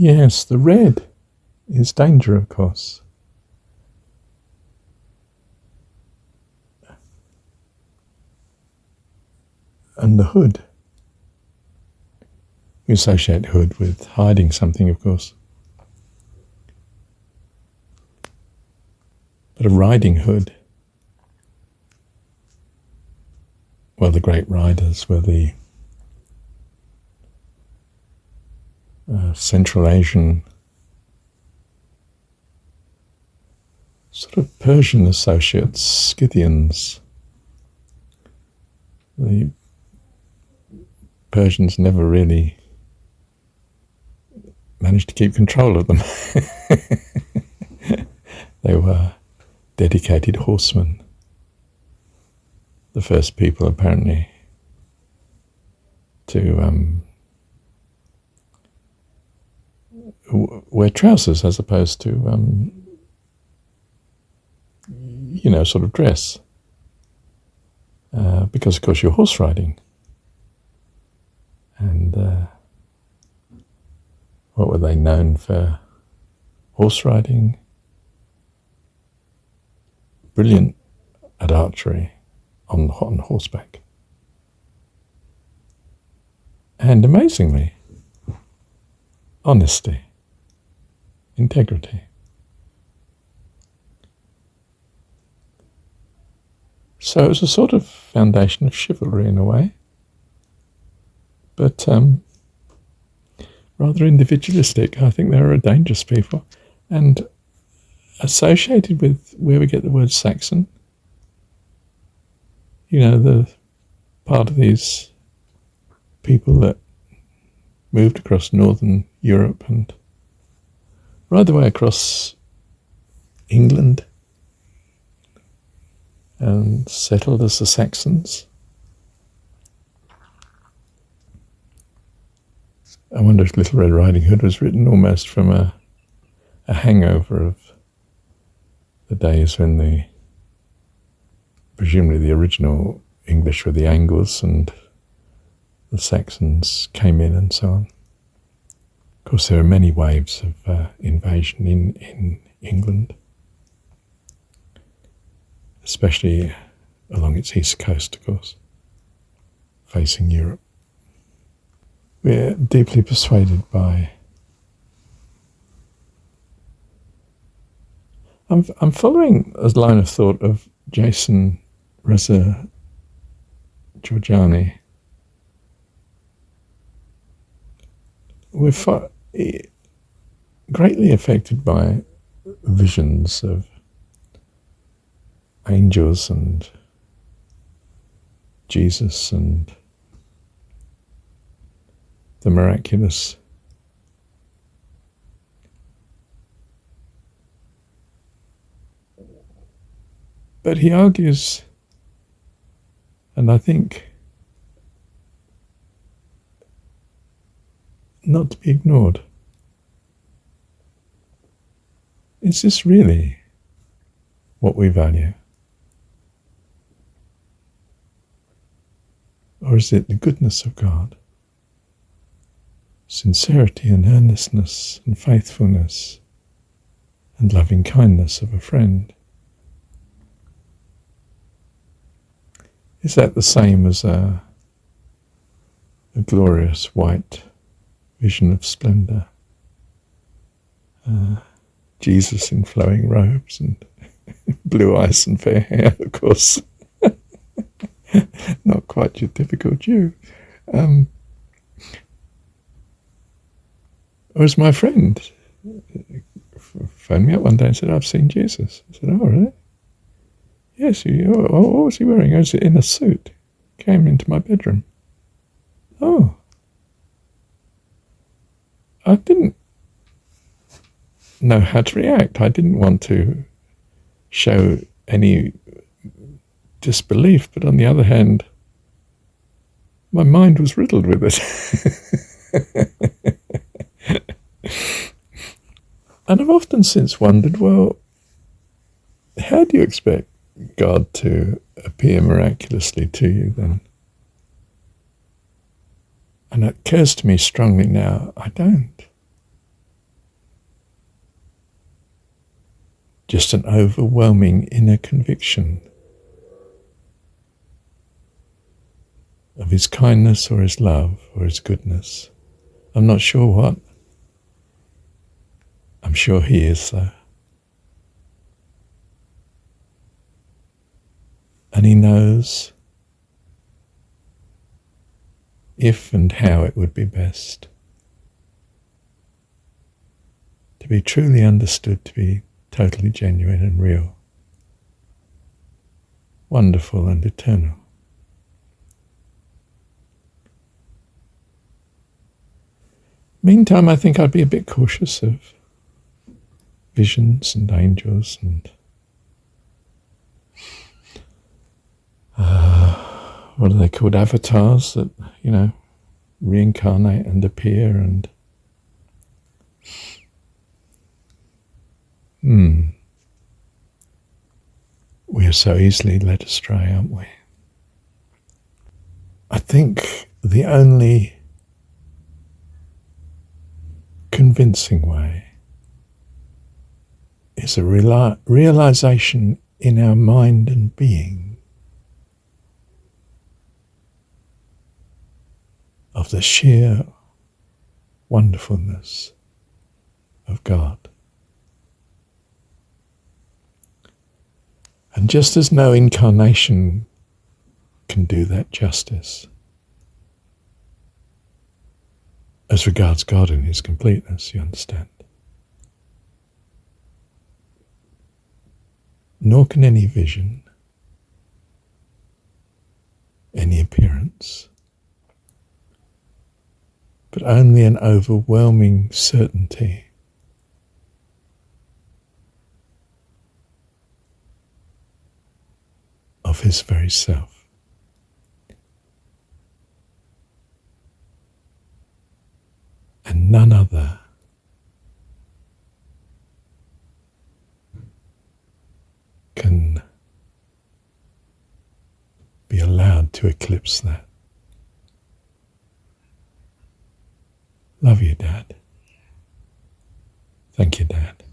Yes, the red is danger, of course. And the hood. We associate hood with hiding something, of course. But a riding hood, well, the great riders were the Central Asian, sort of Persian associates, Scythians. The Persians never really managed to keep control of them. They were dedicated horsemen. The first people, apparently, to wear trousers as opposed to, sort of dress. Because, of course, you're horse riding. And what were they known for? Horse riding, brilliant at archery on horseback. And amazingly, honesty, integrity. So it was a sort of foundation of chivalry in a way, but rather individualistic. I think they were a dangerous people, and associated with where we get the word Saxon. The part of these people that moved across northern Europe and right the way across England and settled as the Saxons. I wonder if Little Red Riding Hood was written almost from a hangover of the days when presumably the original English were the Angles and the Saxons came in and so on. Of course, there are many waves of invasion in England, especially along its east coast, of course, facing Europe. We're deeply persuaded by... I'm following a line of thought of Jason Reza Georgiani. We're greatly affected by visions of angels and Jesus and the miraculous. But he argues, and I think not to be ignored, is this really what we value? Or is it the goodness of God, sincerity and earnestness and faithfulness and loving kindness of a friend? Is that the same as a glorious white vision of splendor? Jesus in flowing robes and blue eyes and fair hair, of course. Not quite your typical Jew. Or as my friend phoned me up one day and said, I've seen Jesus. I said, oh, really? Yes, what was he wearing? I was in a suit. Came into my bedroom. Oh. I didn't know how to react. I didn't want to show any disbelief, but on the other hand, my mind was riddled with it. And I've often since wondered, well, how do you expect God to appear miraculously to you then? And it occurs to me strongly now, I don't. just an overwhelming inner conviction of his kindness or his love or his goodness. I'm not sure what. I'm sure he is, though. And he knows if and how it would be best to be truly understood, to be totally genuine and real, wonderful and eternal. Meantime, I think I'd be a bit cautious of visions and angels and what are they called? Avatars that, reincarnate and appear and we are so easily led astray, aren't we? I think the only convincing way is a realization in our mind and being of the sheer wonderfulness of God. And just as no incarnation can do that justice, as regards God in his completeness, you understand, nor can any vision, any appearance, but only an overwhelming certainty of his very self. And none other can be allowed to eclipse that. Love you, Dad. Thank you, Dad.